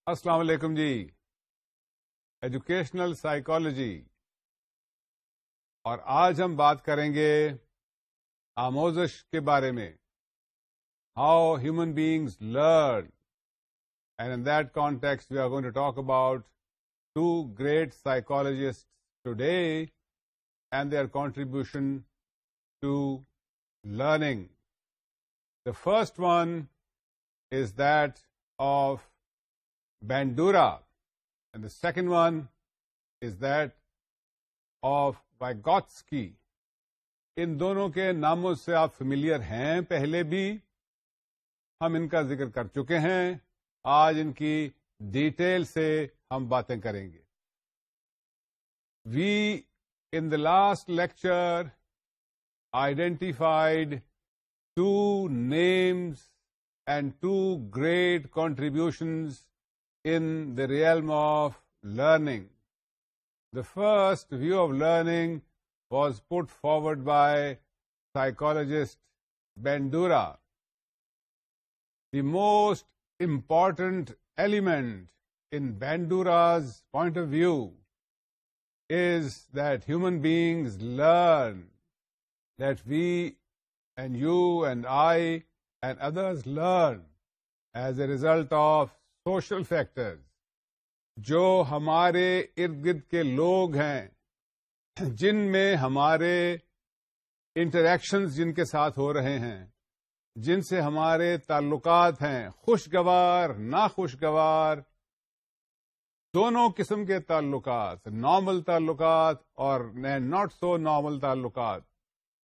अस्सलाम वालेकुम जी। Educational psychology, और आज हम बात करेंगे आमोज़श के बारे में। How human beings learn, and in that context we are going to talk about two great psychologists today and their contribution to learning. The first one is that of Bandura, and the second one is that of Vygotsky. इन दोनों के नामों से आप familiar हैं, पहले भी हम इनका जिक्र कर चुके हैं। आज इनकी डिटेल से हम बातें करेंगे। We in the last lecture identified two names and two great contributions in the realm of learning. The first view of learning was put forward by psychologist Bandura. The most important element in Bandura's point of view is that human beings learn, that we and you and I and others learn as a result of social factors. जो हमारे इर्द गिर्द के लोग हैं, जिनमें हमारे interactions जिनके साथ हो रहे हैं, जिनसे हमारे ताल्लुकात हैं, खुशगवार नाखुशगवार दोनों किस्म के ताल्लुकात, नॉर्मल ताल्लुकात और नॉट सो नॉर्मल ताल्लुकात,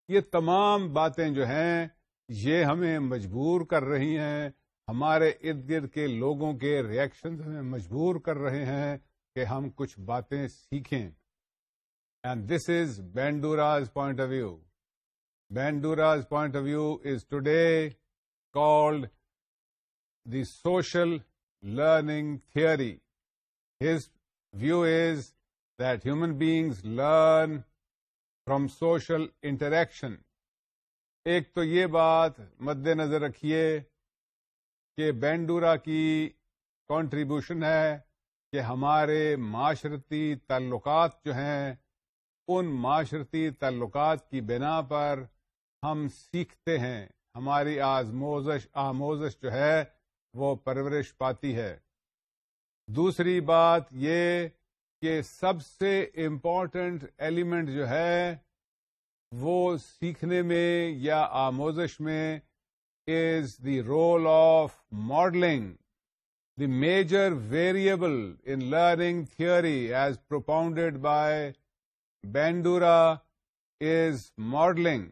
ये तमाम बातें जो हैं ये हमें मजबूर कर रही हैं, हमारे इर्द गिर्द के लोगों के रिएक्शंस हमें मजबूर कर रहे हैं कि हम कुछ बातें सीखें। And this is Bandura's point of view. Bandura's point of view is today called the social learning theory. His view is that human beings learn from social interaction. एक तो ये बात मद्देनजर रखिए कि Bandura की कंट्रीब्यूशन है कि हमारे माशरती ताल्लुकात जो हैं, उन माशरती ताल्लुकात की बिना पर हम सीखते हैं, हमारी आमोज़श जो है वो परवरिश पाती है। दूसरी बात ये कि सबसे इम्पोर्टेंट एलिमेंट जो है वो सीखने में या आमोज़श में is the role of modeling. The major variable in learning theory as propounded by Bandura is modeling.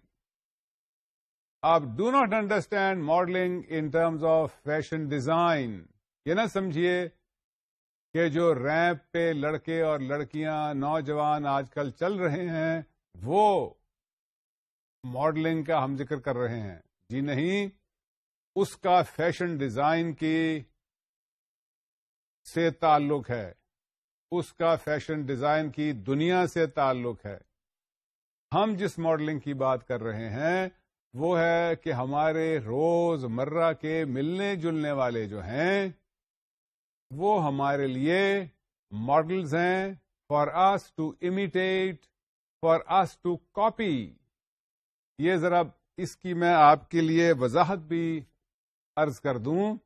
आप do not understand modeling in terms of fashion design. ये ना समझिए कि जो रैंप पे लड़के और लड़कियां नौजवान आजकल चल रहे हैं वो मॉडलिंग का हम जिक्र कर रहे हैं। जी नहीं, उसका फैशन डिजाइन की से ताल्लुक है, उसका फैशन डिजाइन की दुनिया से ताल्लुक है। हम जिस मॉडलिंग की बात कर रहे हैं वो है कि हमारे रोजमर्रा के मिलने जुलने वाले जो हैं वो हमारे लिए मॉडल्स हैं, for us to imitate, for us to copy. ये जरा इसकी मैं आपके लिए वजाहत भी अर्ज कर दूं।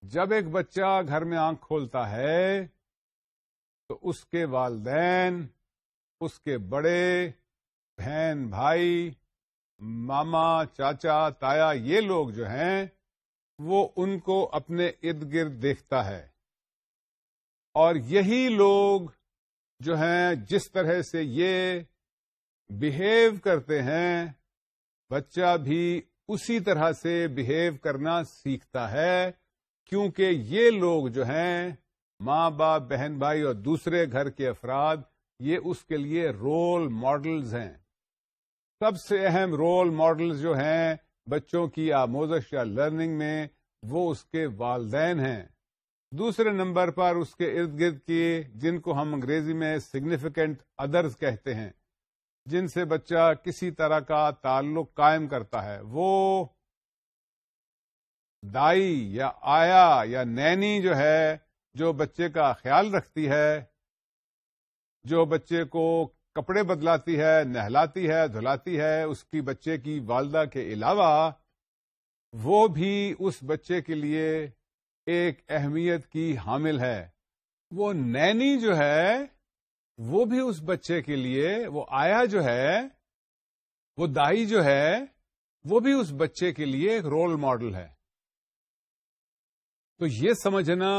जब एक बच्चा घर में आंख खोलता है तो उसके वालिदैन, उसके बड़े बहन भाई, मामा चाचा ताया, ये लोग जो हैं वो उनको अपने इर्द गिर्द देखता है, और यही लोग जो हैं जिस तरह से ये बिहेव करते हैं, बच्चा भी उसी तरह से बिहेव करना सीखता है, क्योंकि ये लोग जो हैं माँ बाप, बहन भाई और दूसरे घर के अफराद, ये उसके लिए रोल मॉडल्स हैं। सबसे अहम रोल मॉडल्स जो हैं बच्चों की आमोज़श या लर्निंग में वो उसके वालिदैन हैं। दूसरे नंबर पर उसके इर्द गिर्द की, जिनको हम अंग्रेजी में सिग्निफिकेंट अदर्स कहते हैं, जिनसे बच्चा किसी तरह का ताल्लुक कायम करता है, वो दाई या आया या नैनी जो है, जो बच्चे का ख्याल रखती है, जो बच्चे को कपड़े बदलाती है, नहलाती है, धुलाती है, उसकी बच्चे की वालदा के अलावा वो भी उस बच्चे के लिए एक अहमियत की हामिल है। वो नैनी जो है वो भी उस बच्चे के लिए, वो आया जो है, वो दाई जो है, वो भी उस बच्चे के लिए एक रोल मॉडल है। तो ये समझना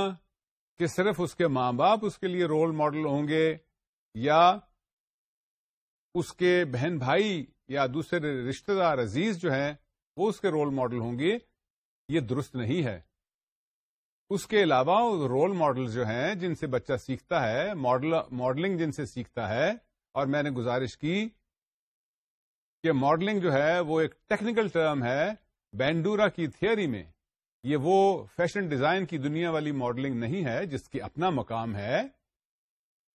कि सिर्फ उसके मां बाप उसके लिए रोल मॉडल होंगे या उसके बहन भाई या दूसरे रिश्तेदार अजीज जो हैं वो उसके रोल मॉडल होंगे, ये दुरुस्त नहीं है। उसके अलावा रोल मॉडल जो हैं जिनसे बच्चा सीखता है, मॉडलिंग जिनसे सीखता है, और मैंने गुजारिश की कि मॉडलिंग जो है वो एक टेक्निकल टर्म है बेंडूरा की थियोरी में। ये वो फैशन डिजाइन की दुनिया वाली मॉडलिंग नहीं है जिसकी अपना मकाम है,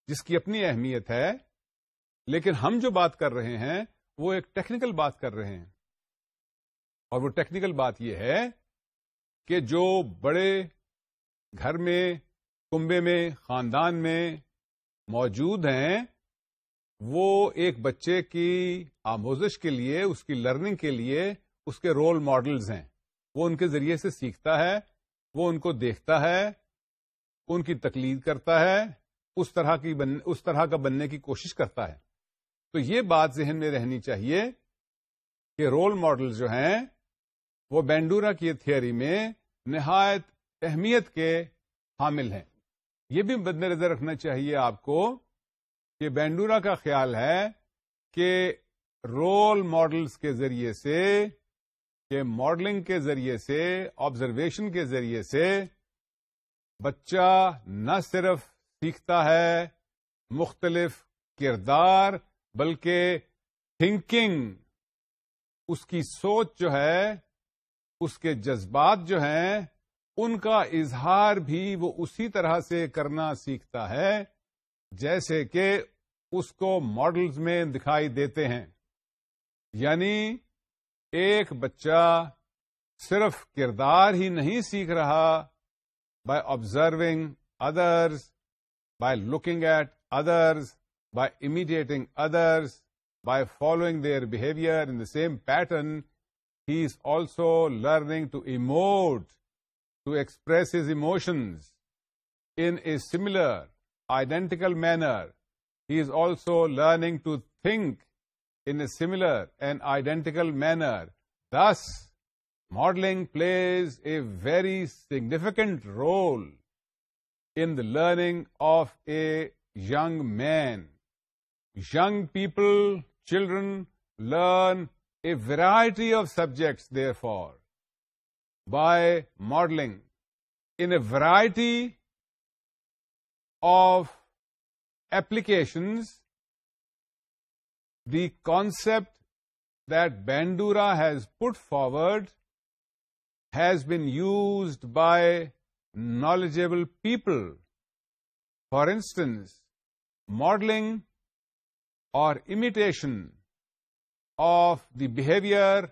जिसकी अपनी अहमियत है, लेकिन हम जो बात कर रहे हैं वो एक टेक्निकल बात कर रहे हैं। और वो टेक्निकल बात ये है कि जो बड़े घर में, कुंबे में, खानदान में मौजूद हैं, वो एक बच्चे की आमोजिश के लिए, उसकी लर्निंग के लिए उसके रोल मॉडल्स हैं। वो उनके जरिए से सीखता है, वो उनको देखता है, उनकी तकलीद करता है, उस तरह का बनने की कोशिश करता है। तो ये बात ज़हन में रहनी चाहिए कि रोल मॉडल जो हैं वो बेंडूरा की थियोरी में निहायत अहमियत के हामिल हैं। ये भी मद्देनजर रखना चाहिए आपको कि बेंडूरा का ख्याल है कि रोल मॉडल्स के जरिए से, कि मॉडलिंग के जरिए से, ऑब्जर्वेशन के जरिए से बच्चा न सिर्फ सीखता है मुख्तलिफ किरदार, बल्कि थिंकिंग, उसकी सोच जो है, उसके जज्बात जो हैं, उनका इजहार भी वो उसी तरह से करना सीखता है जैसे कि उसको मॉडल्स में दिखाई देते हैं। यानी एक बच्चा सिर्फ किरदार ही नहीं सीख रहा by observing others, by looking at others, by imitating others, by following their behavior in the same pattern. He is also learning to emote, to express his emotions in a similar, identical manner. He is also learning to think in a similar and identical manner. Thus, modeling plays a very significant role in the learning of a young man. Young people, children, learn a variety of subjects, therefore, by modeling in a variety of applications. The concept that Bandura has put forward has been used by knowledgeable people. For instance, modeling or imitation of the behavior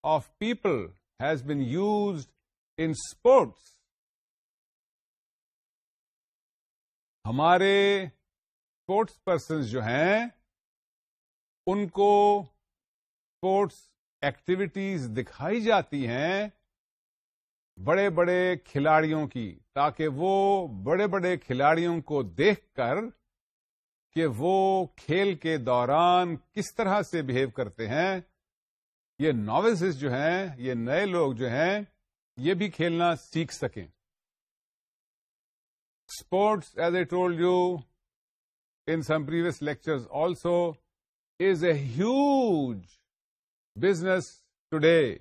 of people has been used in sports. हमारे sports persons जो हैं उनको sports activities दिखाई जाती हैं बड़े बड़े खिलाड़ियों की, ताकि वो बड़े बड़े खिलाड़ियों को देखकर कि वो खेल के दौरान किस तरह से बिहेव करते हैं, ये नॉविसेस जो हैं, ये नए लोग जो हैं, ये भी खेलना सीख सकें। Sports, as I told you in some previous lectures also, is a huge business today.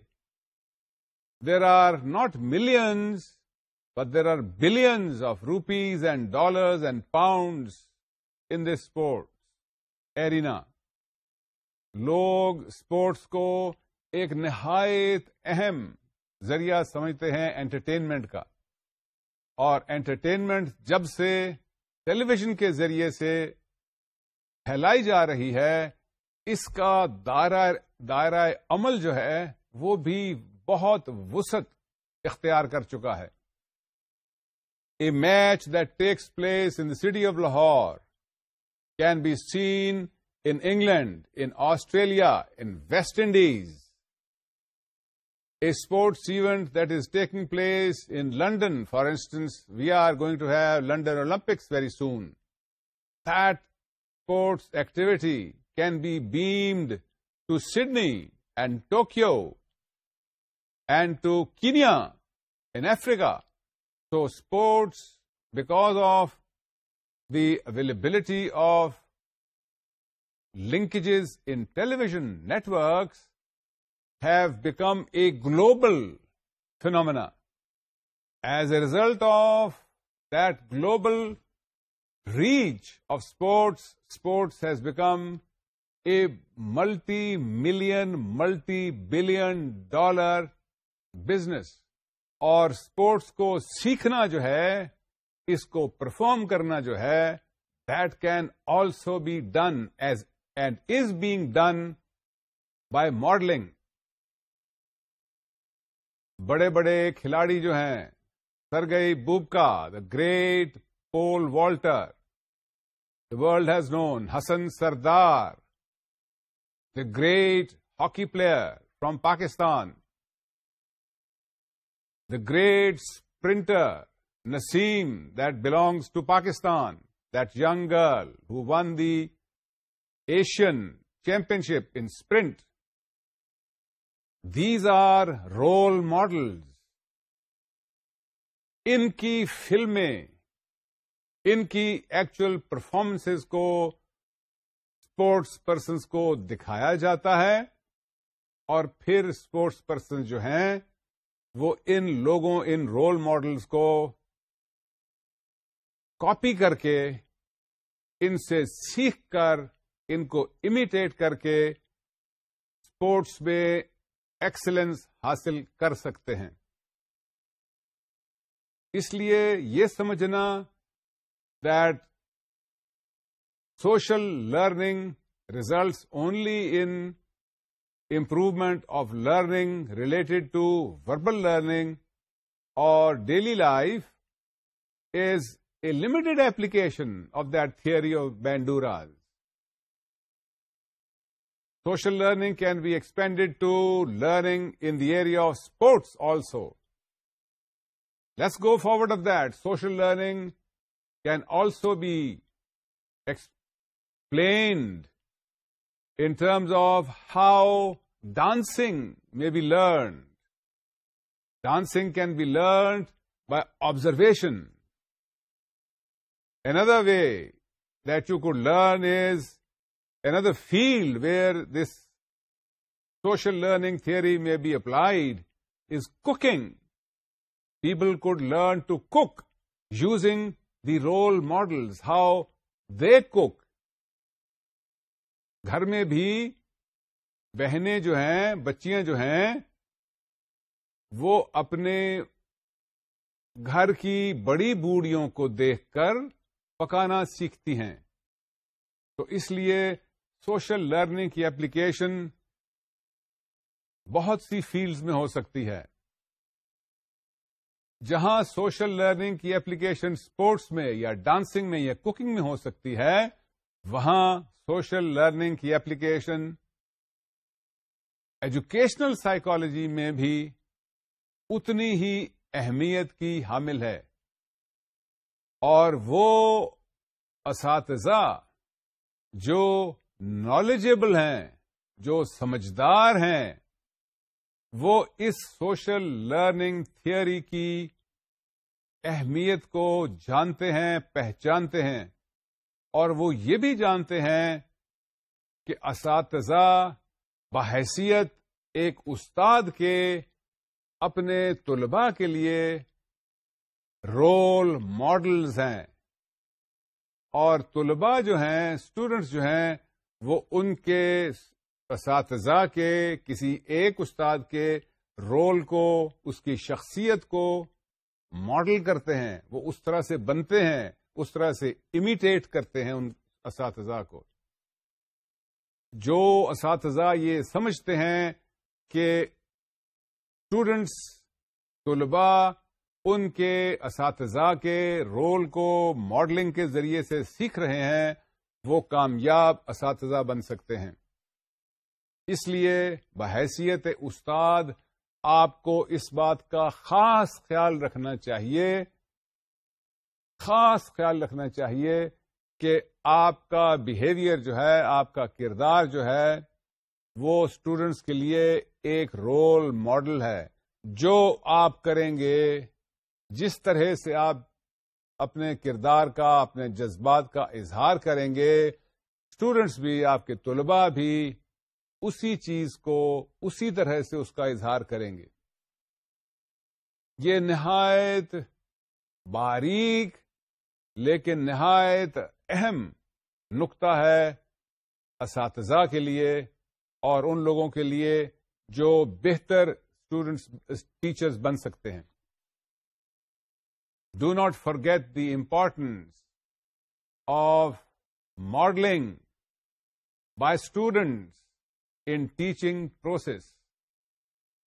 There are not millions, but there are billions of rupees and dollars and pounds in this sports arena. लोग sports को एक निहायत अहम जरिया समझते हैं entertainment का, और एंटरटेनमेंट जब से टेलीविजन के जरिए से फैलाई जा रही है, इसका दायरा अमल जो है वो भी बहुत वुसअत इख्तियार कर चुका है. A match that takes place in the city of Lahore can be seen in England, in Australia, in West Indies. A sports event that is taking place in London, for instance, we are going to have London Olympics very soon. That sports activity can be beamed to Sydney and Tokyo and to Kenya in Africa. So sports, because of the availability of linkages in television networks, have become a global phenomena. As a result of that global reach of sports, sports has become a multi-million, multi-billion dollar business. और sports को सीखना जो है, इसको perform करना जो है, that can also be done as and is being done by modeling. बड़े बड़े खिलाड़ी जो हैं, Sergei Bubka, the great pole vaulter, the world has known, Hasan Sardar, the great hockey player from Pakistan, the great sprinter, Naseem, that belongs to Pakistan, that young girl who won the Asian Championship in sprint. These are role models. इनकी फिल्में, इनकी actual performances को sports persons को दिखाया जाता है और फिर स्पोर्ट्स पर्सन जो हैं वो इन लोगों, इन रोल मॉडल्स को कॉपी करके, इनसे सीखकर, इनको इमिटेट करके स्पोर्ट्स में एक्सीलेंस हासिल कर सकते हैं. इसलिए ये समझना that social learning results only in improvement of learning related to verbal learning or daily life is a limited application of that theory of Bandura's. Social learning can be expanded to learning in the area of sports also. Let's go forward of that. Social learning can also be explained in terms of how dancing may be learned. Dancing can be learned by observation. Another way that you could learn is, another field where this social learning theory may be applied is cooking. People could learn to cook using the role models, how they cook. घर में भी बहनें जो हैं, बच्चियां जो हैं, वो अपने घर की बड़ी बूढ़ियों को देखकर पकाना सीखती हैं. तो इसलिए सोशल लर्निंग की एप्लीकेशन बहुत सी फील्ड्स में हो सकती है. जहां सोशल लर्निंग की एप्लीकेशन स्पोर्ट्स में या डांसिंग में या कुकिंग में हो सकती है, वहां सोशल लर्निंग की एप्लीकेशन एजुकेशनल साइकोलॉजी में भी उतनी ही अहमियत की हामिल है. और वो असातिज़ा जो नॉलेजेबल हैं, जो समझदार हैं, वो इस सोशल लर्निंग थियरी की अहमियत को जानते हैं, पहचानते हैं. और वो ये भी जानते हैं कि असातिज़ा बहैसियत एक उस्ताद के अपने तुलबा के लिए रोल मॉडल्स हैं. और तुलबा जो हैं, स्टूडेंट्स जो हैं, वो उनके असातिज़ा के किसी एक उस्ताद के रोल को, उसकी शख्सियत को मॉडल करते हैं. वो उस तरह से बनते हैं, उस तरह से इमिटेट करते हैं उन असातिज़ा को. जो असातिज़ा ये समझते हैं कि स्टूडेंट्स तुलबा उनके असातिज़ा के रोल को मॉडलिंग के जरिए से सीख रहे हैं, वो कामयाब असातिज़ा बन सकते हैं। इसलिए बहैसियत उस्ताद आपको इस बात का खास ख्याल रखना चाहिए कि आपका बिहेवियर जो है, आपका किरदार जो है, वो स्टूडेंट्स के लिए एक रोल मॉडल है। जो आप करेंगे, जिस तरह से आप अपने किरदार का, अपने जज्बात का इजहार करेंगे, स्टूडेंट्स भी, आपके तुलबा भी उसी चीज को उसी तरह से उसका इजहार करेंगे। ये निहायत बारीक लेकिन निहायत अहम नुक्ता है असातिज़ा के लिए और उन लोगों के लिए जो बेहतर स्टूडेंट्स, टीचर्स बन सकते हैं। Do not forget the importance of modeling by students in teaching process.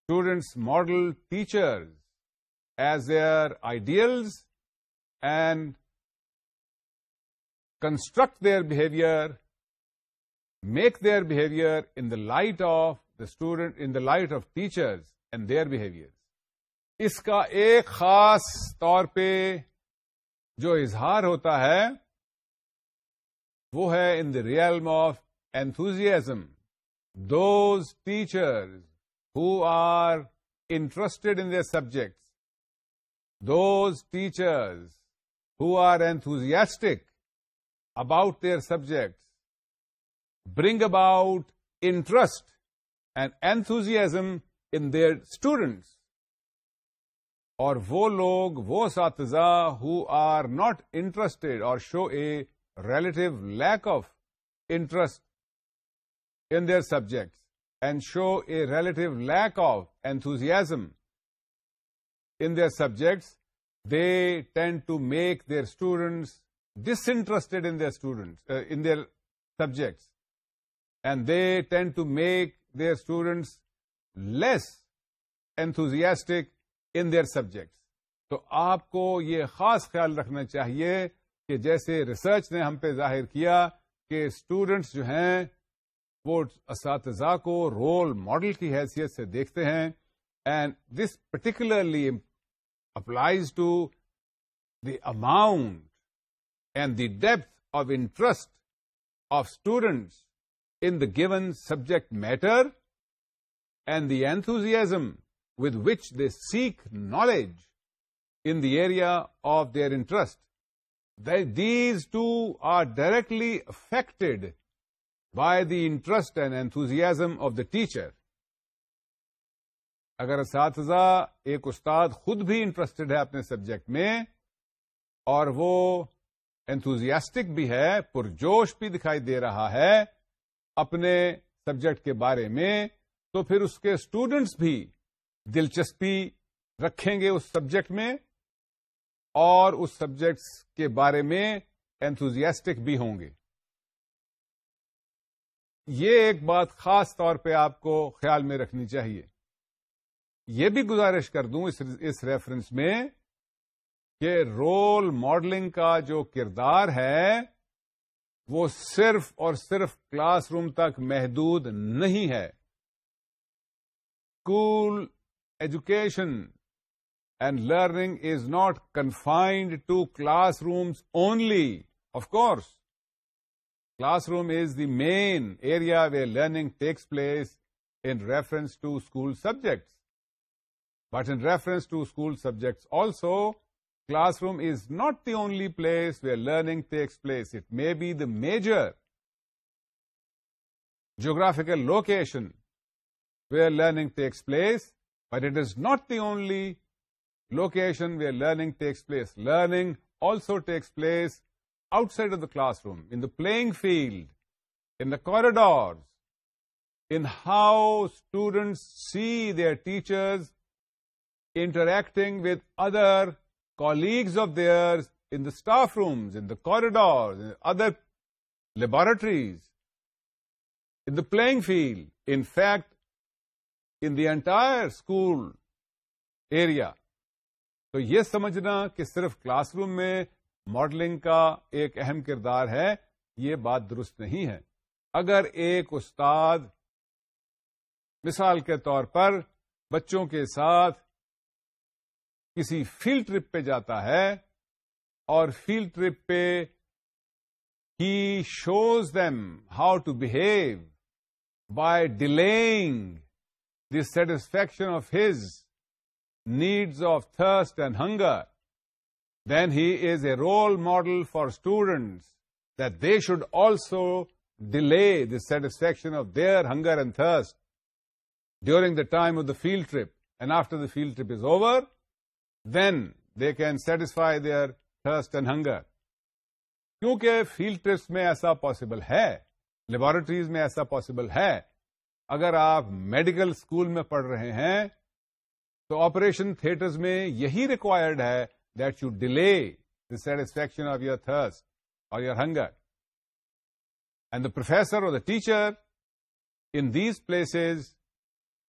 Students model teachers as their ideals and construct their behavior, make their behavior in the light of the student, in the light of teachers and their behaviors. इसका एक खास तौर पे जो इजहार होता है वो है in the realm of enthusiasm. Those teachers who are interested in their subjects, those teachers who are enthusiastic about their subjects, bring about interest and enthusiasm in their students. और वो लोग, वो असातिज़ा who are not interested or show a relative lack of interest in their subjects and show a relative lack of enthusiasm in their subjects, they tend to make their students disinterested in their in their subjects, and they tend to make their students less enthusiastic in their subjects. तो आपको ये खास ख्याल रखना चाहिए कि जैसे research ने हम पे जाहिर किया कि स्टूडेंट्स जो हैं वो असातिज़ा को रोल मॉडल की हैसियत से देखते हैं, and this particularly applies to the amount and the depth of interest of students in the given subject matter and the enthusiasm with which they seek knowledge in the area of their interest. These two are directly affected by the interest and enthusiasm of the teacher. अगर असातिज़ा, एक उस्ताद खुद भी interested है अपने subject में और वो enthusiastic भी है, पुरजोश भी दिखाई दे रहा है अपने सब्जेक्ट के बारे में, तो फिर उसके स्टूडेंट्स भी दिलचस्पी रखेंगे उस सब्जेक्ट में और उस सब्जेक्ट के बारे में एंथुजियास्टिक भी होंगे। ये एक बात खास तौर पे आपको ख्याल में रखनी चाहिए। ये भी गुजारिश कर दूं इस रेफरेंस में कि रोल मॉडलिंग का जो किरदार है वो सिर्फ और सिर्फ क्लासरूम तक महदूद नहीं है। School education and learning is not confined to classrooms only. Of course, classroom is the main area where learning takes place in reference to school subjects. But in reference to school subjects also, classroom is not the only place where learning takes place. It may be the major geographical location where learning takes place, but it is not the only location where learning takes place. Learning also takes place outside of the classroom, in the playing field, in the corridors, in how students see their teachers interacting with other colleagues of theirs in the staff rooms, in the corridors, in other laboratories, in the playing field. In fact, in the entire school area, तो ये समझना कि सिर्फ classroom में modelling का एक अहम किरदार है, ये बात दुरुस्त नहीं है। अगर एक उस्ताद मिसाल के तौर पर बच्चों के साथ किसी फील्ड ट्रिप पे जाता है और फील्ड ट्रिप पे he shows them how to behave by delaying the satisfaction of his needs of thirst and hunger, then he is a role model for students that they should also delay the satisfaction of their hunger and thirst during the time of the field trip. And after the field trip is over, then they can satisfy their thirst and hunger. क्योंकि field trips में ऐसा possible है, laboratories में ऐसा possible है। अगर आप medical school में पढ़ रहे हैं तो ऑपरेशन थिएटर्स में यही रिक्वायर्ड है that you delay the satisfaction of your thirst और your hunger. And the professor और the teacher in these places,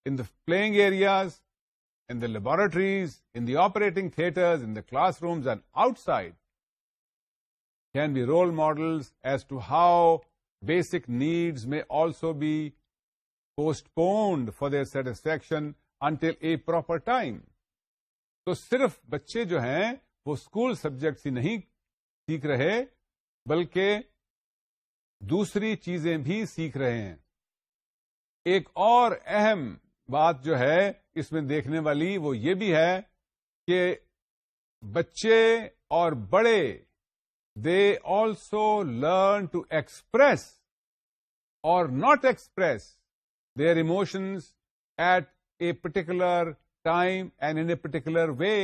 in the playing areas, in the laboratories, in the operating theatres, in the classrooms and outside can be role models as to how basic needs may also be postponed for their satisfaction until a proper time. तो सिर्फ बच्चे जो हैं वो school subjects ही नहीं सीख रहे बल्कि दूसरी चीजें भी सीख रहे हैं। एक और अहम बात जो है इसमें देखने वाली वो ये भी है कि बच्चे और बड़े they also learn to express or not express their emotions at a particular time and in a particular way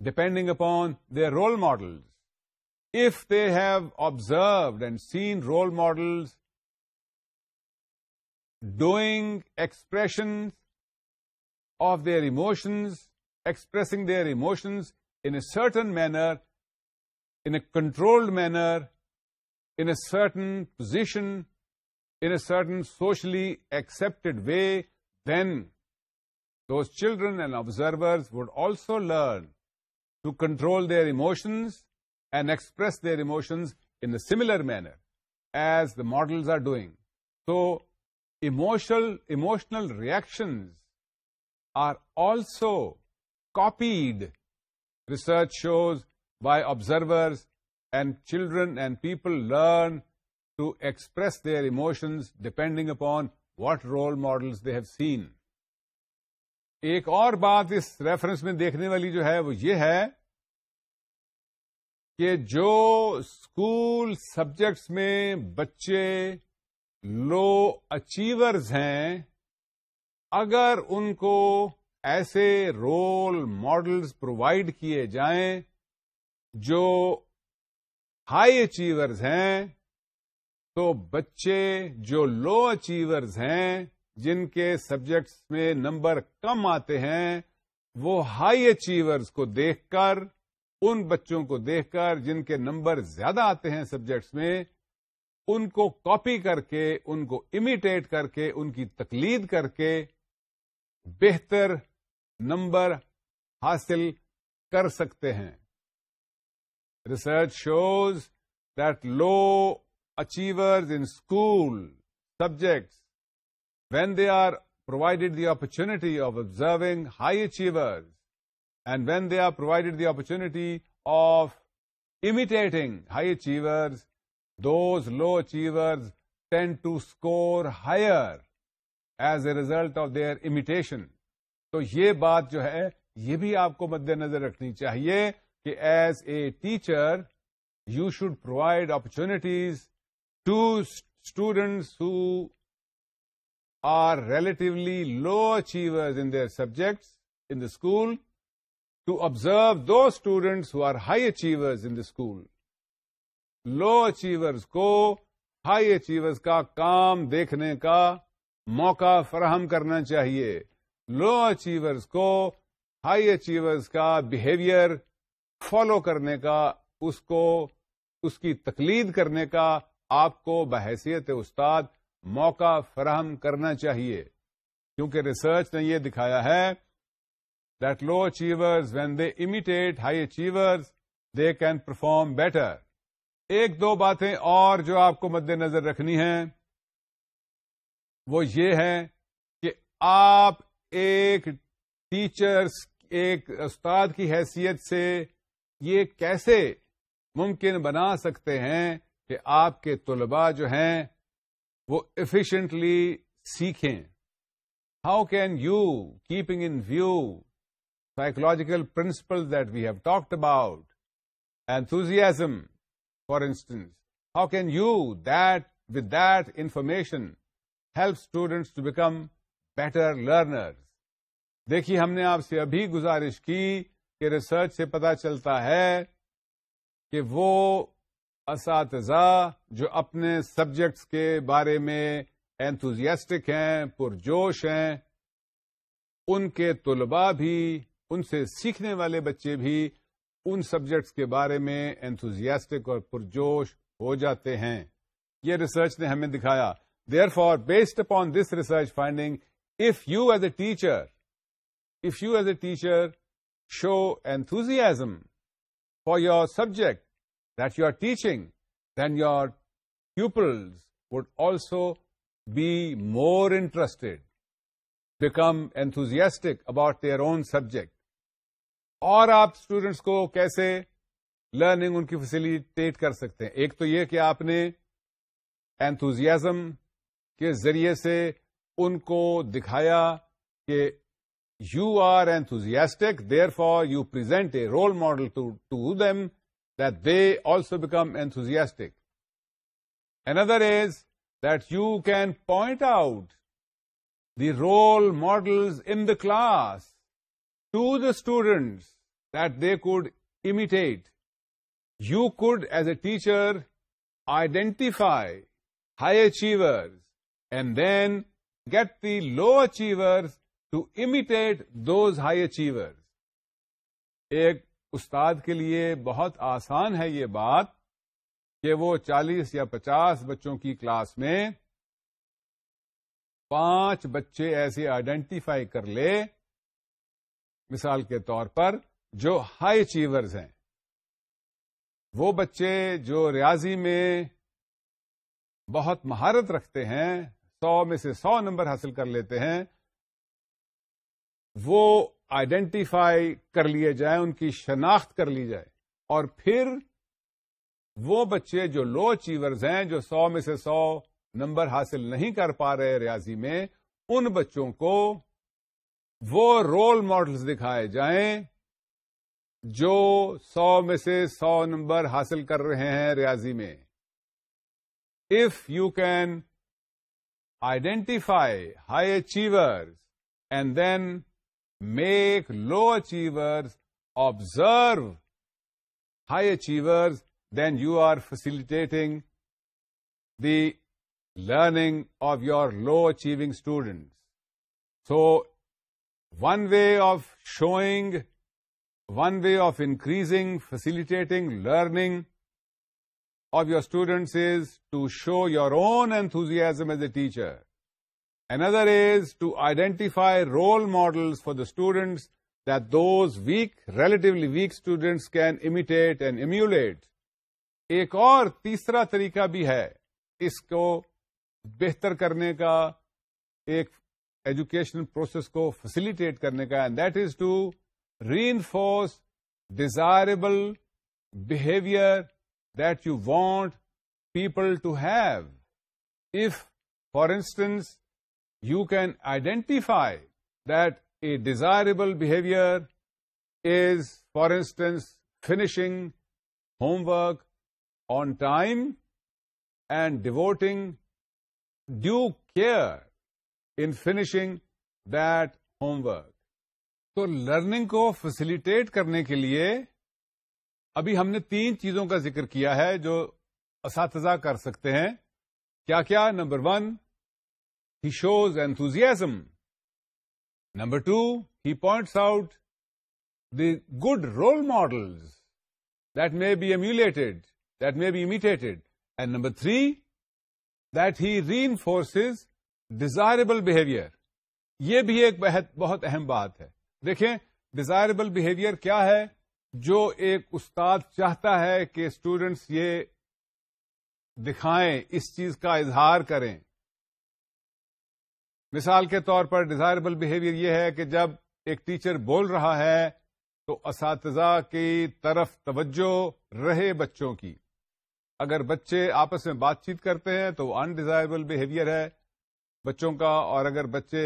depending upon their role models. If they have observed and seen role models doing expressions of their emotions, expressing their emotions in a certain manner, in a controlled manner, in a certain position, in a certain socially accepted way, then those children and observers would also learn to control their emotions and express their emotions in a similar manner as the models are doing. So, emotional reactions are also copied, research shows, by observers, and children and people learn to express their emotions depending upon what role models they have seen. एक और बात इस reference में देखने वाली जो है वो ये है कि जो स्कूल सब्जेक्ट्स में बच्चे लो अचीवर्स हैं, अगर उनको ऐसे रोल मॉडल्स प्रोवाइड किए जाएं जो हाई अचीवर्स हैं, तो बच्चे जो लो अचीवर्स हैं, जिनके सब्जेक्ट्स में नंबर कम आते हैं, वो हाई अचीवर्स को देखकर, उन बच्चों को देखकर जिनके नंबर ज्यादा आते हैं सब्जेक्ट्स में, उनको कॉपी करके, उनको इमिटेट करके, उनकी तकलीद करके बेहतर नंबर हासिल कर सकते हैं। Research shows that low achievers in school subjects, when they are provided the opportunity of observing high achievers, and when they are provided the opportunity of imitating high achievers, those low achievers tend to score higher as a result of their imitation. तो ये बात जो है ये भी आपको मद्देनजर रखनी चाहिए कि as a teacher you should provide opportunities to students who are relatively low achievers in their subjects in the school to observe those students who are high achievers in the school. Low achievers को high achievers का काम देखने का मौका फराहम करना चाहिए. लो achievers को हाई अचीवर्स का बिहेवियर फॉलो करने का, उसको उसकी तकलीद करने का आपको बहैसियत उस्ताद मौका फराहम करना चाहिए. क्योंकि रिसर्च ने यह दिखाया है that low achievers, when they imitate high achievers, they can perform better. एक दो बातें और जो आपको मद्देनजर रखनी हैं वो ये है कि आप एक टीचर्स, एक उस्ताद की हैसियत से ये कैसे मुमकिन बना सकते हैं कि आपके तुलबा जो हैं वो एफिशिएंटली सीखें. How can you, keeping in view psychological principles that we have talked about, enthusiasm, for instance, how can you, with that information, help students to become better learners? देखिए, हमने आपसे अभी गुजारिश की कि रिसर्च से पता चलता है कि वो असातिज़ा जो अपने सब्जेक्ट्स के बारे में एंथुजियास्टिक हैं, पुरजोश हैं, उनके तुलबा भी, उनसे सीखने वाले बच्चे भी उन सब्जेक्ट्स के बारे में एंथुजियास्टिक और पुरजोश हो जाते हैं. ये रिसर्च ने हमें दिखाया. Therefore, based upon this research finding, if you as a teacher show enthusiasm for your subject that you are teaching, then your pupils would also be more interested, become enthusiastic about their own subject. और आप students को कैसे learning उनकी facilitate कर सकते हैं? एक तो ये कि आपने एंथुजियाज्म के जरिए से उनको दिखाया कि you are enthusiastic, therefore you present a role model to them that they also become enthusiastic. Another is that you can point out the role models in the class to the students that they could imitate. You could, as a teacher, identify high achievers and then get the low achievers to imitate those high achievers. एक उस्ताद के लिए बहुत आसान है ये बात कि वो 40 या 50 बच्चों की क्लास में 5 बच्चे ऐसे आइडेंटिफाई कर ले, मिसाल के तौर पर जो हाई अचीवर्स हैं. वो बच्चे जो रियाजी में बहुत महारत रखते हैं, 100 में से 100 नंबर हासिल कर लेते हैं, वो आइडेंटिफाई कर लिए जाए, उनकी शनाख्त कर ली जाए. और फिर वो बच्चे जो लो अचीवर्स हैं, जो 100 में से 100 नंबर हासिल नहीं कर पा रहे रियाजी में, उन बच्चों को वो रोल मॉडल्स दिखाए जाएं जो 100 में से 100 नंबर हासिल कर रहे हैं रियाजी में. If you can identify high achievers and then make low achievers observe high achievers, then you are facilitating the learning of your low achieving students. So, one way of increasing, facilitating learning of your students is to show your own enthusiasm as a teacher. Another is to identify role models for the students that those relatively weak students can imitate and emulate. एक और तीसरा तरीका भी है इसको बेहतर करने का, एक एजुकेशन प्रोसेस को फैसिलिटेट करने का, and that is to reinforce desirable behaviour that you want people to have. If for instance you can identify that a desirable behavior is, for instance, finishing homework on time and devoting due care in finishing that homework. तो learning को facilitate करने के लिए अभी हमने 3 चीजों का जिक्र किया है जो असातिज़ा कर सकते हैं. क्या क्या? Number 1, he shows enthusiasm. Number 2, he points out the good role models that may be emulated, that may be imitated. And number 3, that he reinforces desirable behavior. ये भी एक बहुत अहम बात है. देखें, डिजायरेबल बिहेवियर क्या है? जो एक उस्ताद चाहता है कि स्टूडेंट्स ये दिखाएं, इस चीज का इजहार करें. मिसाल के तौर पर डिजायरेबल बिहेवियर ये है कि जब एक टीचर बोल रहा है तो असातिज़ा की तरफ तवज्जो रहे बच्चों की. अगर बच्चे आपस में बातचीत करते हैं तो अनडिजायरेबल बिहेवियर है बच्चों का, और अगर बच्चे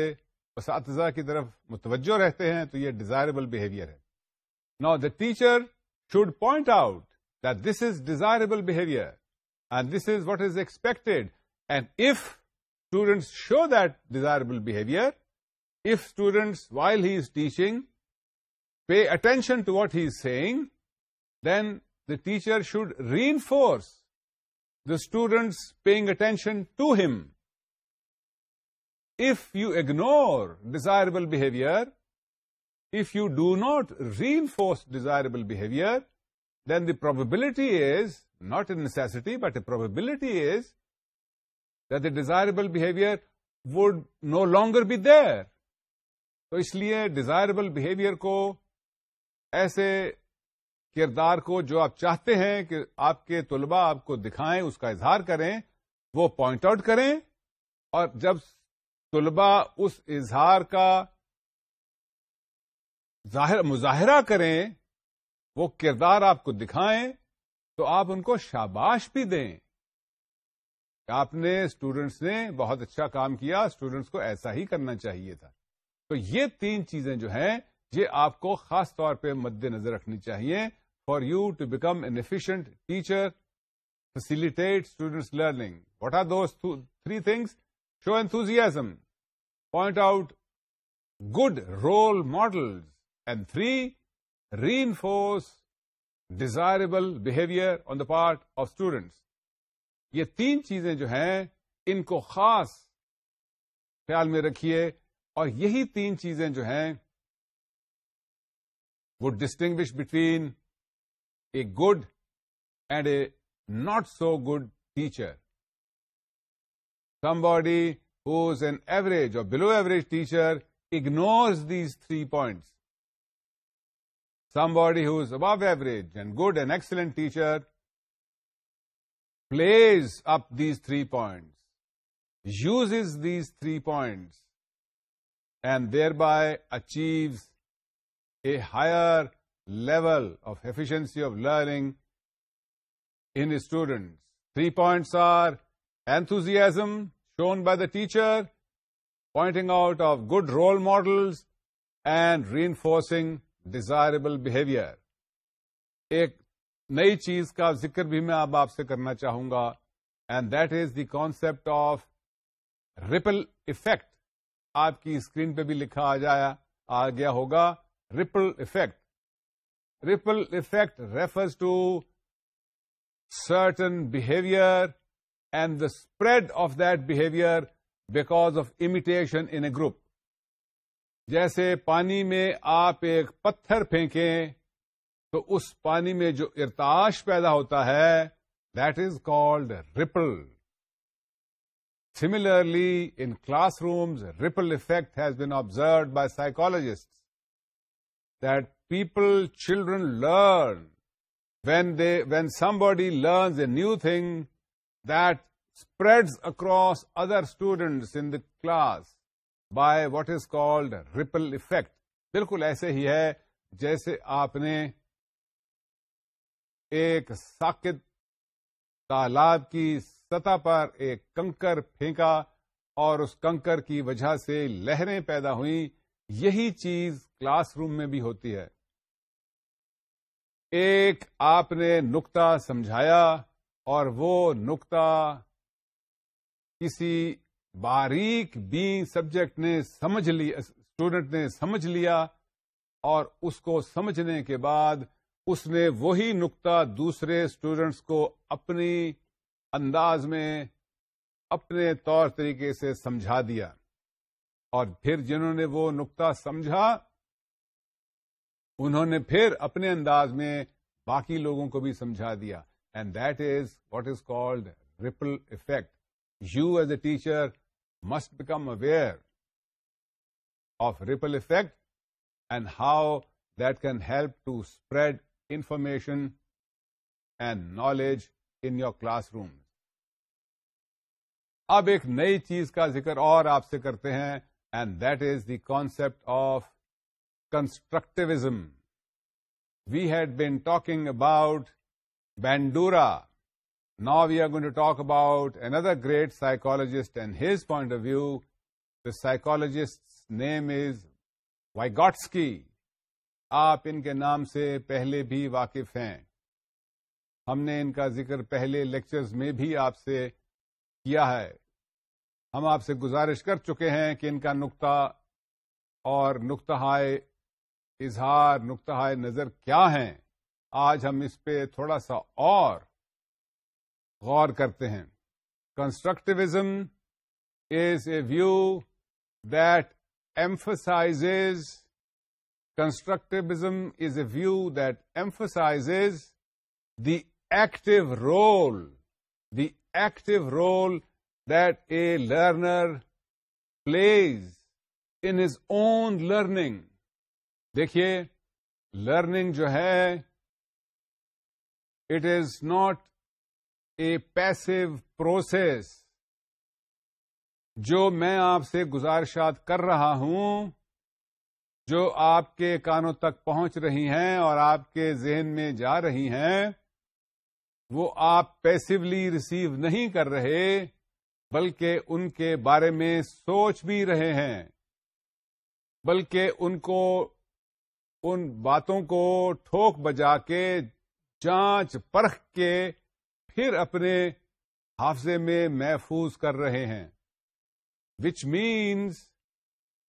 असातिज़ा की तरफ मुतवज्जो रहते हैं तो ये डिजायरेबल बिहेवियर है. Now the teacher should point out that this is desirable behaviour and this is what is expected. And if students show that desirable behavior, if students, while he is teaching, pay attention to what he is saying, then the teacher should reinforce the students paying attention to him. If you ignore desirable behavior, if you do not reinforce desirable behavior, then the probability is, not a necessity, but a probability is that the desirable behavior would no longer be there. तो इसलिए desirable behavior को, ऐसे किरदार को जो आप चाहते हैं कि आपके तुलबा आपको दिखाएं, उसका इजहार करें, वो पॉइंट आउट करें. और जब तुलबा उस इजहार का मुजाहिरा करें, वो किरदार आपको दिखाएं, तो आप उनको शाबाश भी दें. आपने, स्टूडेंट्स ने बहुत अच्छा काम किया, स्टूडेंट्स को ऐसा ही करना चाहिए था. तो ये 3 चीजें जो हैं, ये आपको खास तौर पे मद्देनजर रखनी चाहिए for you to become an efficient teacher, facilitate students learning. What are those 3 things? Show enthusiasm, point out good role models, and 3, reinforce desirable behavior on the part of students. ये 3 चीजें जो हैं, इनको खास ख्याल में रखिए, और यही 3 चीजें जो हैं वो distinguish between a good and a not so good teacher. Somebody who's an average or below average teacher ignores these 3 points. Somebody who is above average and good and excellent teacher plays up these 3 points, uses these 3 points, and thereby achieves a higher level of efficiency of learning in his students. 3 points are enthusiasm shown by the teacher, pointing out of good role models, and reinforcing desirable behaviour. एक नई चीज का जिक्र भी मैं अब आपसे करना चाहूंगा, and that is the concept of ripple effect. आपकी स्क्रीन पे भी लिखा आ गया होगा, ripple effect. Ripple effect refers to certain behavior and the spread of that behavior because of imitation in a group. जैसे पानी में आप एक पत्थर फेंकें तो उस पानी में जो इर्ताश पैदा होता है, that is called ripple. Similarly, in classrooms, ripple effect has been observed by psychologists that children learn when somebody learns a new thing that spreads across other students in the class by what is called ripple effect. बिल्कुल ऐसे ही है जैसे आपने एक साकित तालाब की सतह पर एक कंकर फेंका और उस कंकर की वजह से लहरें पैदा हुई. यही चीज क्लासरूम में भी होती है. एक आपने नुक्ता समझाया और वो नुक्ता किसी बारीक बीइंग सब्जेक्ट ने समझ लिया, स्टूडेंट ने समझ लिया, और उसको समझने के बाद उसने वही नुक्ता दूसरे स्टूडेंट्स को अपनी अंदाज में, अपने तौर तरीके से समझा दिया. और फिर जिन्होंने वो नुक्ता समझा, उन्होंने फिर अपने अंदाज में बाकी लोगों को भी समझा दिया. And that is what is called ripple effect. You as a teacher must become aware of ripple effect and how that can help to spread information and knowledge in your classroom. अब एक नई चीज का जिक्र और आपसे करते हैं, and that is the concept of constructivism. We had been talking about Bandura. Now we are going to talk about another great psychologist and his point of view. The psychologist's name is Vygotsky. आप इनके नाम से पहले भी वाकिफ हैं. हमने इनका जिक्र पहले लेक्चर्स में भी आपसे किया है. हम आपसे गुजारिश कर चुके हैं कि इनका नुक्ता और नुक्ता-ए इजहार, नुक्ता-ए नजर क्या हैं. आज हम इस पे थोड़ा सा और गौर करते हैं. Constructivism is a view that emphasizes the active role that a learner plays in his own learning. देखिए, learning जो है, it is not a passive process. जो मैं आपसे गुजारिशात कर रहा हूं, जो आपके कानों तक पहुंच रही हैं और आपके जहन में जा रही हैं, वो आप पैसिवली रिसीव नहीं कर रहे, बल्कि उनके बारे में सोच भी रहे हैं, बल्कि उनको, उन बातों को ठोक बजा के, जांच परख के फिर अपने हाफजे में महफूज कर रहे हैं. Which means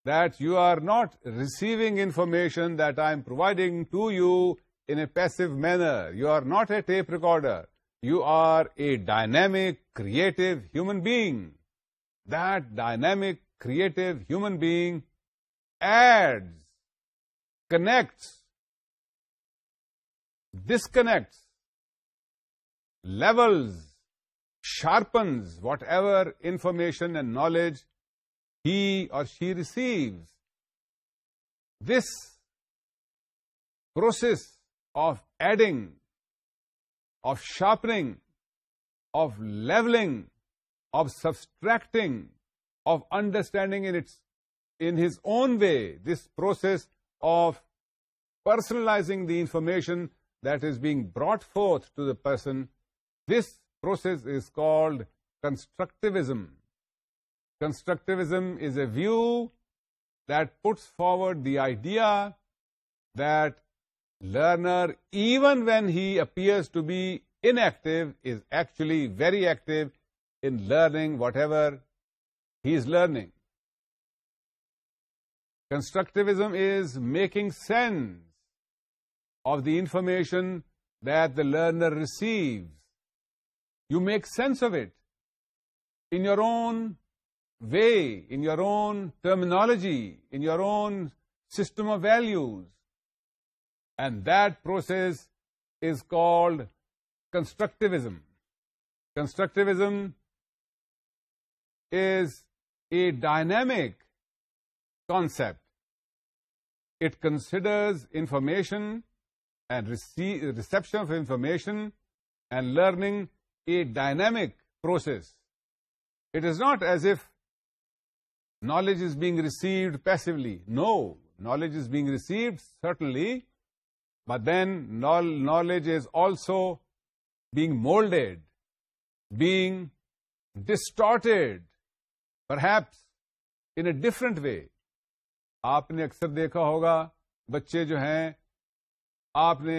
that you are not receiving information that I am providing to you in a passive manner. You are not a tape recorder. You are a dynamic, creative human being. That dynamic, creative human being adds, connects, disconnects, levels, sharpens whatever information and knowledge he or she receives. This process of adding, of sharpening, of leveling, of subtracting, of understanding in his own way, this process of personalizing the information that is being brought forth to the person, this process is called constructivism. Constructivism is a view that puts forward the idea that learner, even when he appears to be inactive, is actually very active in learning whatever he is learning. Constructivism is making sense of the information that the learner receives. You make sense of it in your own way, in your own terminology, in your own system of values. And that process is called constructivism. Constructivism is a dynamic concept. It considers information and reception of information and learning a dynamic process. It is not as if knowledge is being received passively. No, knowledge is being received, certainly, but then knowledge is also being molded, being distorted, perhaps in a different way. आपने अक्सर देखा होगा, बच्चे जो हैं, आपने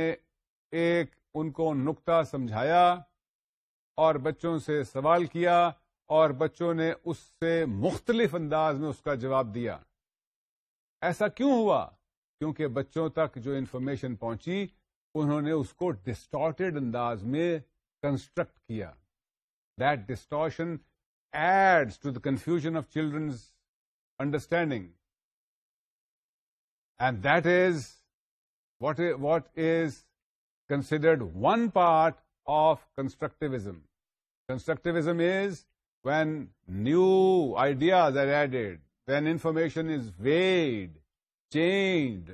एक उनको नुक्ता समझाया और बच्चों से सवाल किया और बच्चों ने उससे मुख्तलिफ अंदाज में उसका जवाब दिया. ऐसा क्यों हुआ? क्योंकि बच्चों तक जो इन्फॉर्मेशन पहुंची, उन्होंने उसको डिस्टॉर्टेड अंदाज में कंस्ट्रक्ट किया. That distortion adds to the confusion of children's understanding. And that is what is considered one part of constructivism. Constructivism is when new ideas are added, when information is weighed, changed,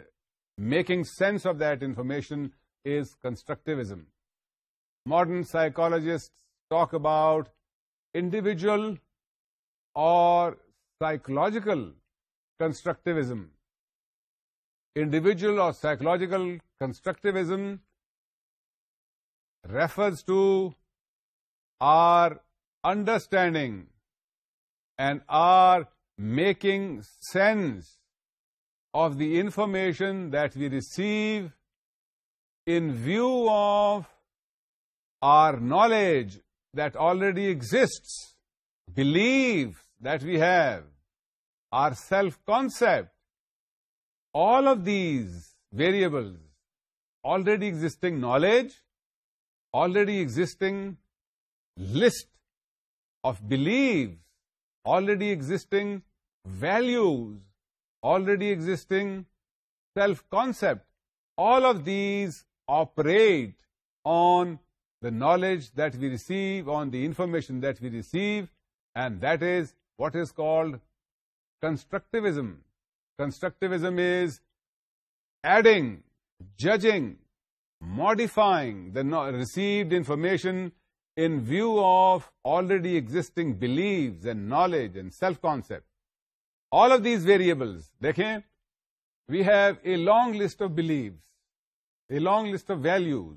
making sense of that information is constructivism. Modern psychologists talk about individual or psychological constructivism. Individual or psychological constructivism refers to our understanding and our making sense of the information that we receive in view of our knowledge that already exists, beliefs that we have, our self-concept. All of these variables, already existing knowledge, already existing list of beliefs, already existing values, already existing self-concept, all of these operate on the knowledge that we receive, on the information that we receive, and that is what is called constructivism. Constructivism is adding, judging, modifying the received information in view of already existing beliefs and knowledge and self-concept. All of these variables, dekhein, we have a long list of beliefs, a long list of values.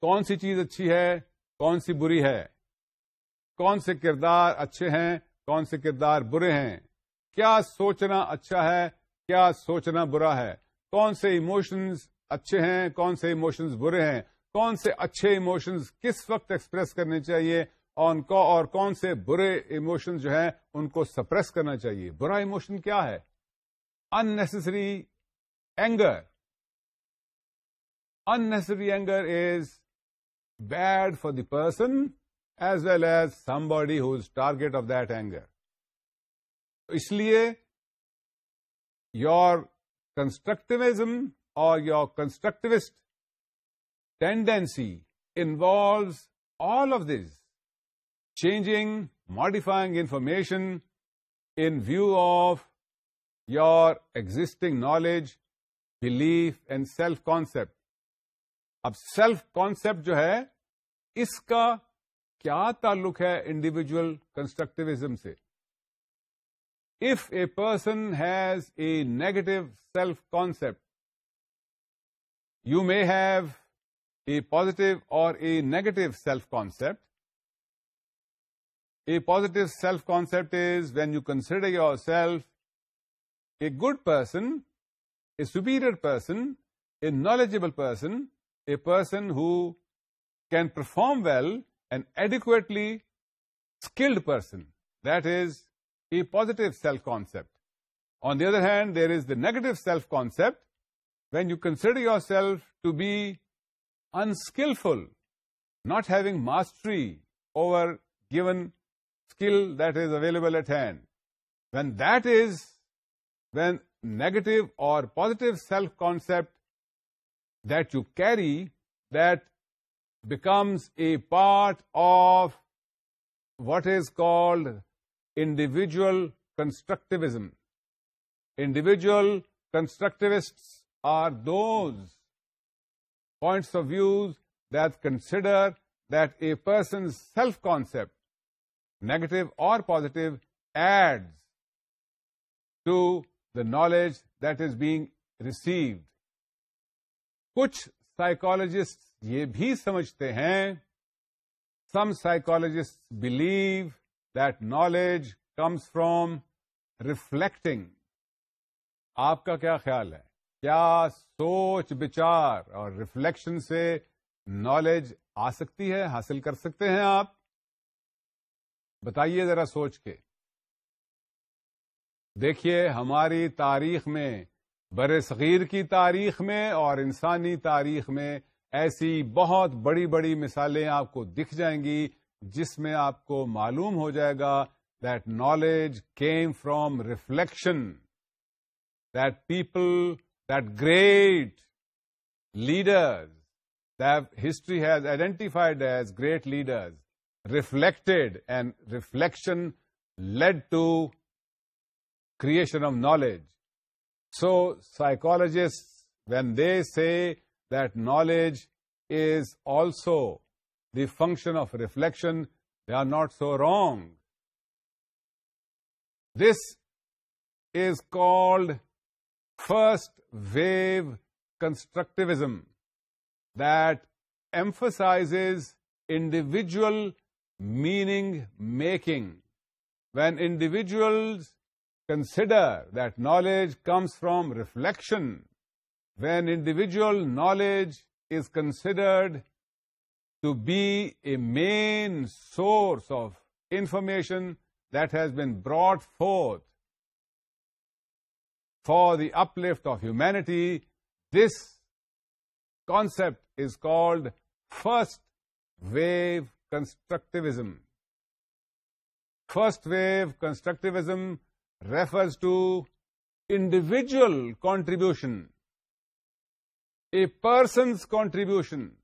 कौन सी चीज अच्छी है, कौन सी बुरी है, कौन से किरदार अच्छे हैं, कौन से किरदार बुरे हैं, क्या सोचना अच्छा है, क्या सोचना बुरा है, कौन से इमोशंस अच्छे हैं, कौन से इमोशंस बुरे हैं, कौन से अच्छे इमोशंस किस वक्त एक्सप्रेस करने चाहिए और कौन से बुरे इमोशंस जो हैं उनको सप्रेस करना चाहिए. बुरा इमोशन क्या है? Unnecessary anger. Unnecessary anger is bad for the person as well as somebody who is target of that anger. इसलिए your constructivism or your constructivist tendency involves all of this, changing, modifying information in view of your existing knowledge, belief and self-concept. अब self concept जो है इसका क्या ताल्लुक है individual constructivism से? If a person has a negative self concept, you may have a positive और a negative self concept. A positive self concept is when you consider yourself a good person, a superior person, a knowledgeable person, a person who can perform well, an adequately skilled person. That is a positive self-concept. On the other hand, there is the negative self-concept when you consider yourself to be unskillful, not having mastery over given skill that is available at hand. When negative or positive self-concept that you carry, that becomes a part of what is called individual constructivism. Individual constructivists are those points of view that consider that a person's self-concept, negative or positive, adds to the knowledge that is being received. कुछ psychologist ये भी समझते हैं, some psychologists believe that knowledge comes from reflecting. आपका क्या ख्याल है? क्या सोच विचार और रिफ्लेक्शन से नॉलेज आ सकती है, हासिल कर सकते हैं आप? बताइए जरा सोच के. देखिए हमारी तारीख में, बरे-सगीर की तारीख में और इंसानी तारीख में ऐसी बहुत बड़ी बड़ी मिसालें आपको दिख जाएंगी जिसमें आपको मालूम हो जाएगा that knowledge came from reflection, that people, that great leaders that history has identified as great leaders reflected, and reflection led to creation of knowledge. So psychologists, when they say that knowledge is also the function of reflection, they are not so wrong. This is called first wave constructivism, that emphasizes individual meaning making. When individuals consider that knowledge comes from reflection, when individual knowledge is considered to be a main source of information that has been brought forth for the uplift of humanity, this concept is called first wave constructivism. First wave constructivism refers to individual contribution, a person's contribution.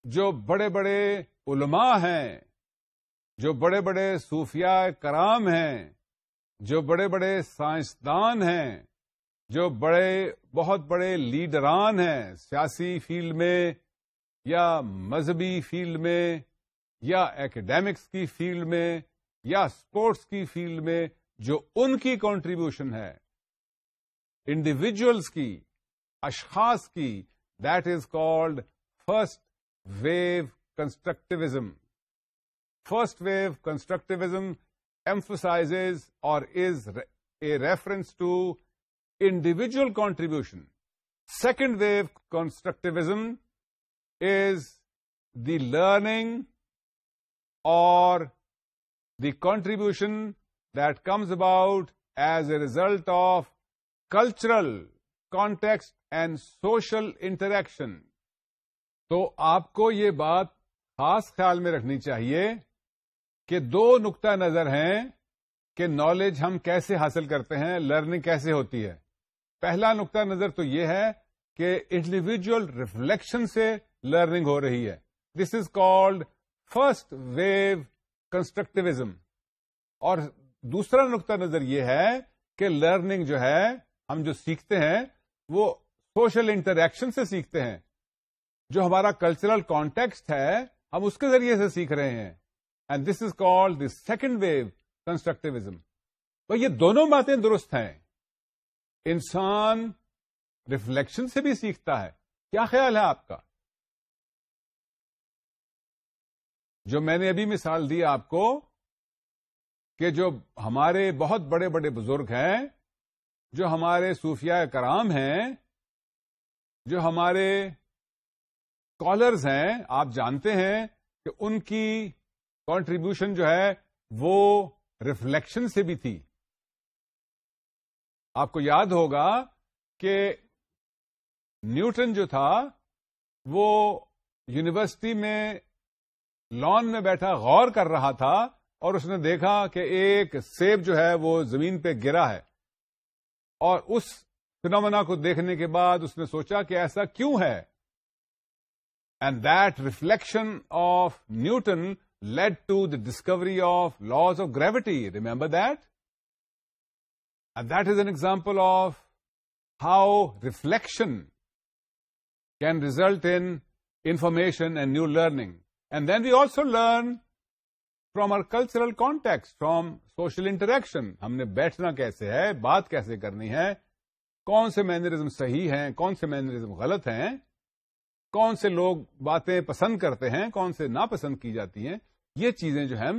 जो बड़े बड़े उलमा हैं, जो बड़े बड़े सूफिया कराम हैं, जो बड़े बड़े साइंसदान हैं, जो बहुत बड़े लीडरान हैं सियासी फील्ड में या मजहबी फील्ड में या एकेडमिक्स की फील्ड में या स्पोर्ट्स की फील्ड में, जो उनकी कंट्रीब्यूशन है इंडिविजुअल्स की, अशखास की, that is called first wave constructivism. First wave constructivism emphasizes or is a reference to individual contribution. Second wave constructivism is the learning or the contribution that comes about as a result of cultural context and social interaction. तो आपको ये बात खास ख्याल में रखनी चाहिए कि दो नुक्ता नजर हैं कि नॉलेज हम कैसे हासिल करते हैं, लर्निंग कैसे होती है. पहला नुक्ता नजर तो ये है कि इंडिविजुअल रिफ्लेक्शन से लर्निंग हो रही है. This is called first wave constructivism. और दूसरा नुक्ता नजर ये है कि लर्निंग जो है, हम जो सीखते हैं वो सोशल इंटरैक्शन से सीखते हैं. जो हमारा कल्चरल कॉन्टेक्स्ट है हम उसके जरिए से सीख रहे हैं. And this is called the second wave constructivism. तो ये दोनों बातें दुरुस्त हैं. इंसान रिफ्लेक्शन से भी सीखता है. क्या ख्याल है आपका? जो मैंने अभी मिसाल दी आपको कि जो हमारे बहुत बड़े बड़े बुजुर्ग हैं, जो हमारे सूफिया कराम हैं, जो हमारे स्कॉलर्स हैं, आप जानते हैं कि उनकी कंट्रीब्यूशन जो है वो रिफ्लेक्शन से भी थी. आपको याद होगा कि न्यूटन जो था वो यूनिवर्सिटी में लॉन में बैठा गौर कर रहा था और उसने देखा कि एक सेब जो है वो जमीन पे गिरा है. और उस फिनोमेना को देखने के बाद उसने सोचा कि ऐसा क्यों है. And that reflection of Newton led to the discovery of laws of gravity. Remember that? And that is an example of how reflection can result in information and new learning. And then we also learn from our cultural context, from social interaction. हमने बैठना कैसे है, बात कैसे करनी है, कौन से मैनरिज्म सही हैं, कौन से मैनरिज्म गलत हैं, कौन से लोग बातें पसंद करते हैं, कौन से नापसंद की जाती हैं. ये चीजें जो हैं,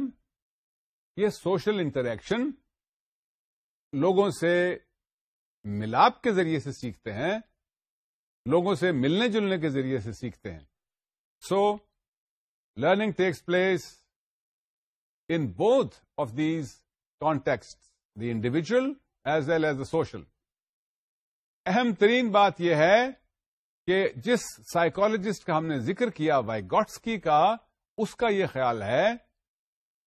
ये सोशल इंटरैक्शन, लोगों से मिलाप के जरिए से सीखते हैं, लोगों से मिलने जुलने के जरिए से सीखते हैं. So learning takes place in both of these context, the individual as well as the social. अहम तरीन बात यह है कि जिस साइकोलॉजिस्ट का हमने जिक्र किया, वाइगॉट्स्की का, उसका यह ख्याल है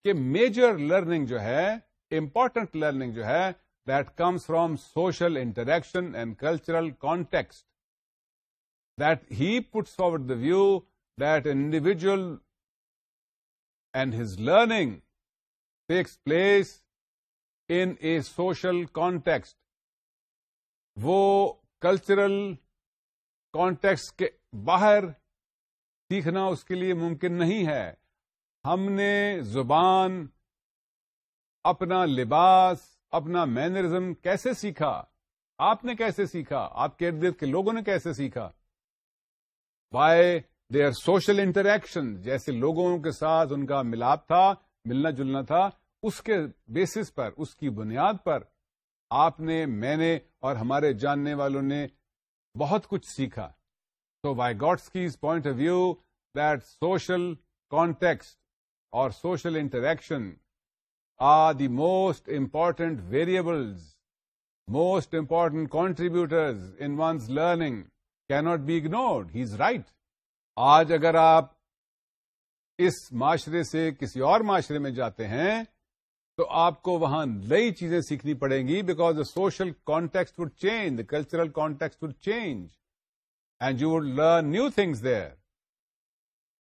कि मेजर लर्निंग जो है, इंपॉर्टेंट लर्निंग जो है, that comes from social interaction and cultural context. That he puts forward the view that an individual and his learning takes place in a social context. वो कल्चरल कॉन्टेक्स्ट के बाहर सीखना उसके लिए मुमकिन नहीं है। हमने जुबान, अपना लिबास, अपना मैनरिज्म कैसे सीखा? आपने कैसे सीखा? आपके इर्द गिर्द के लोगों ने कैसे सीखा? बाय देयर सोशल इंटरैक्शन, जैसे लोगों के साथ उनका मिलाप था, मिलना जुलना था, उसके बेसिस पर, उसकी बुनियाद पर आपने, मैंने और हमारे जानने वालों ने बहुत कुछ सीखा। So Vygotsky's point of view that social context or social interaction are the most important variables, most important contributors in one's learning cannot be ignored. He's right. आज अगर आप इस माशरे से किसी और माशरे में जाते हैं तो आपको वहां नई चीजें सीखनी पड़ेंगी, because the social context would change, the cultural context would change, and you would learn new things there.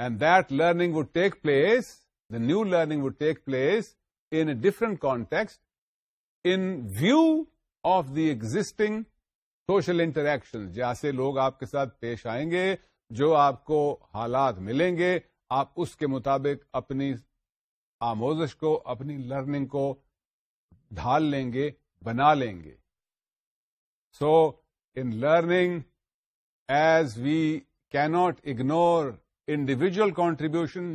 And that learning would take place, the new learning would take place in a different context, in view of the existing social interactions. जैसे लोग आपके साथ पेश आएंगे, जो आपको हालात मिलेंगे, आप उसके मुताबिक अपनी आमोज़श को, अपनी लर्निंग को ढाल लेंगे, बना लेंगे. So, in learning, as we cannot ignore individual contribution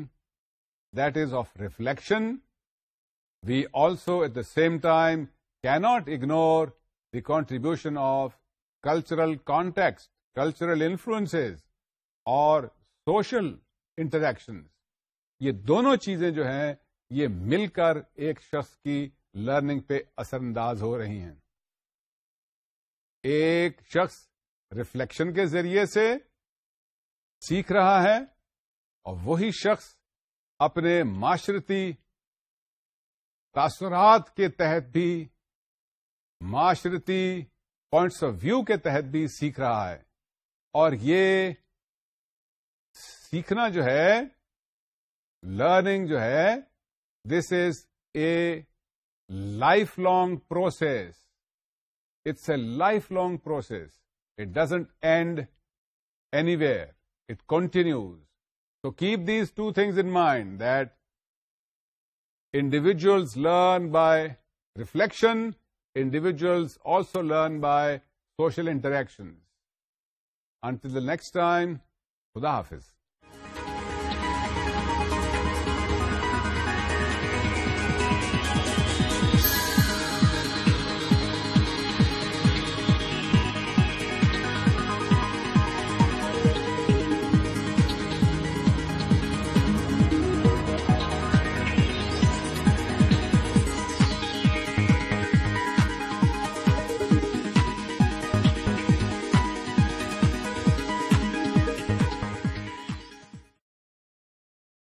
that is of reflection, we also at the same time cannot ignore the contribution of cultural context, cultural influences और social interactions. ये दोनों चीजें जो हैं, ये मिलकर एक शख्स की लर्निंग पे असरअंदाज हो रही हैं. एक शख्स रिफ्लेक्शन के जरिए से सीख रहा है और वही शख्स अपने माशरती तासुरात के तहत भी, माशरती पॉइंट्स ऑफ व्यू के तहत भी सीख रहा है. और ये सीखना जो है, लर्निंग जो है, this is a life long process. It's a life long process. It doesn't end anywhere. It continues. So keep these two things in mind, that individuals learn by reflection, individuals also learn by social interactions. Until the next time, Khuda Hafiz.